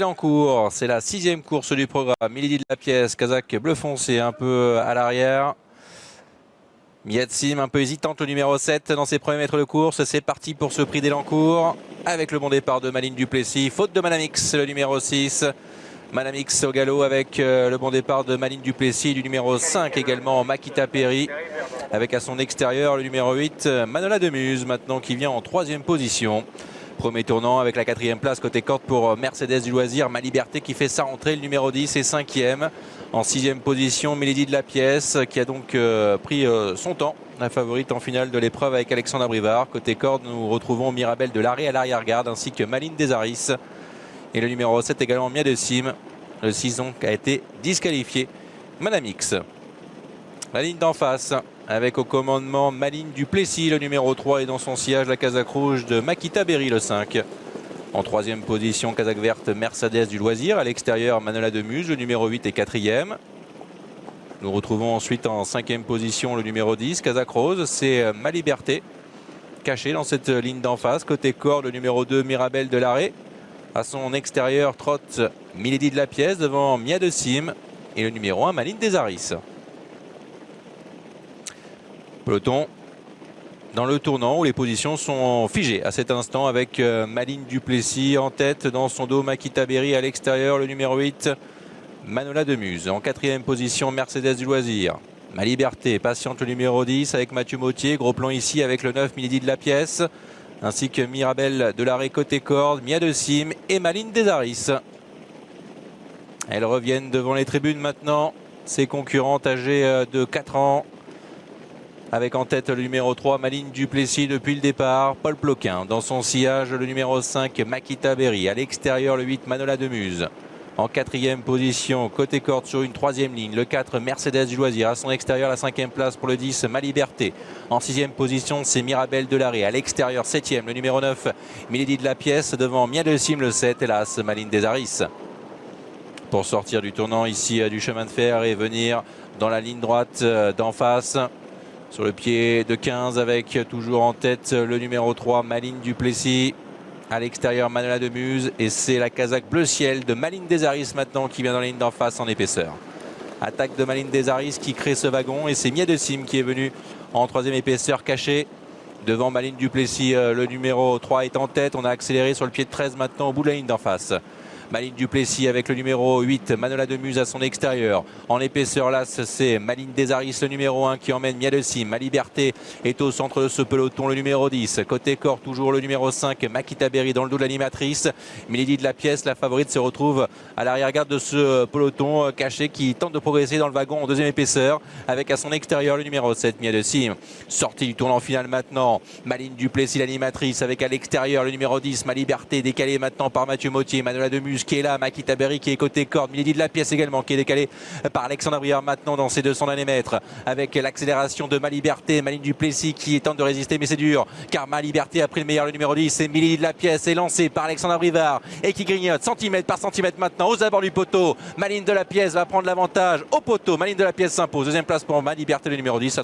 En cours, c'est la 6e course du programme. Milady de la pièce, Kazakh bleu foncé un peu à l'arrière. Miatsim un peu hésitante, le numéro 7 dans ses premiers mètres de course. C'est parti pour ce prix d'Elancourt avec le bon départ de Maline Duplessis. Faute de Manamix, le numéro 6. Manamix au galop avec le bon départ de Maline Duplessis. Du numéro 5 également Makita Perry. Avec à son extérieur le numéro 8 Manola Demuse maintenant qui vient en 3e position. Premier tournant avec la 4e place côté corde pour Mercedes du Loisir. Ma Liberté qui fait sa rentrée, le numéro 10 est 5e. En 6e position, Milady de la pièce qui a donc pris son temps. La favorite en finale de l'épreuve avec Alexandre Abrivard. Côté corde, nous retrouvons Mirabel de Larrey à l'arrière-garde ainsi que Maline Desaris. Et le numéro 7 également Mia de Sim. Le 6 donc a été disqualifié. Manamix. La ligne d'en face avec au commandement Maline Duplessis, le numéro 3 et dans son sillage la casaque rouge de Makita Berry, le 5. En 3e position, casaque verte Mercedes du Loisir. À l'extérieur, Manola Demuse, le numéro 8 et 4e. Nous retrouvons ensuite en 5e position le numéro 10, casaque rose. C'est Ma Liberté, caché dans cette ligne d'en face. Côté corde, le numéro 2, Mirabel de Larrey. À son extérieur, trotte Milady de la pièce devant Mia de Sim. Et le numéro 1, Maline Desaris. Peloton dans le tournant où les positions sont figées à cet instant avec Maline Duplessis en tête, dans son dos Makita Berry, à l'extérieur le numéro 8 Manola Demuse. En 4e position Mercedes du Loisir. Ma Liberté patiente le numéro 10 avec Mathieu Mautier. Gros plan ici avec le 9 Milady de la pièce ainsi que Mirabel de Larrey côté corde, Mia de Sim et Maline Desaris. Elles reviennent devant les tribunes maintenant, ses concurrentes âgées de 4 ans. Avec en tête le numéro 3, Maline Duplessis depuis le départ. Paul Ploquin dans son sillage, le numéro 5, Makita Berry. À l'extérieur, le 8, Manola Demuse. En 4e position, côté corde sur une 3e ligne, le 4, Mercedes du Loisir. À son extérieur, la 5e place pour le 10, Ma Liberté. En 6e position, c'est Mirabel de Larrey. À l'extérieur, 7e, le numéro 9, Milady de la pièce. Devant Mia de Sim, le 7, hélas, Maline Desaris. Pour sortir du tournant ici du chemin de fer et venir dans la ligne droite d'en face. Sur le pied de 15 avec toujours en tête le numéro 3 Maline Duplessis. À l'extérieur Manola Demuse et c'est la casaque bleu ciel de Maline Desaris maintenant qui vient dans la ligne d'en face en épaisseur. Attaque de Maline Desaris qui crée ce wagon et c'est Mia de Sim qui est venu en 3e épaisseur cachée. Devant Maline Duplessis, le numéro 3 est en tête. On a accéléré sur le pied de 13 maintenant au bout de la ligne d'en face. Maline Duplessis avec le numéro 8, Manola Demuse à son extérieur. En épaisseur, là, c'est Maline Desaris, le numéro 1 qui emmène Mia de Sim. Ma Liberté est au centre de ce peloton, le numéro 10. Côté corps, toujours le numéro 5, Makita Berry dans le dos de l'animatrice. Milady de la pièce, la favorite, se retrouve à l'arrière-garde de ce peloton caché qui tente de progresser dans le wagon en 2e épaisseur. Avec à son extérieur le numéro 7, Mia de Sim. Sortie du tournant final maintenant. Maline Duplessis, l'animatrice, avec à l'extérieur le numéro 10, Ma Liberté, décalé maintenant par Mathieu Mautier. Manola Demuse qui est là, Makita Berry qui est côté corde, Milady de la pièce également qui est décalé par Alexandre Abrivard maintenant dans ses 200 derniers mètres avec l'accélération de Ma Liberté, Maline Duplessis qui tente de résister mais c'est dur car Ma Liberté a pris le meilleur, le numéro 10 et Milady de la pièce est lancé par Alexandre Abrivard et qui grignote centimètre par centimètre maintenant aux abords du poteau. Maline de la pièce va prendre l'avantage au poteau, Maline de la pièce s'impose, 2e place pour Ma Liberté le numéro 10.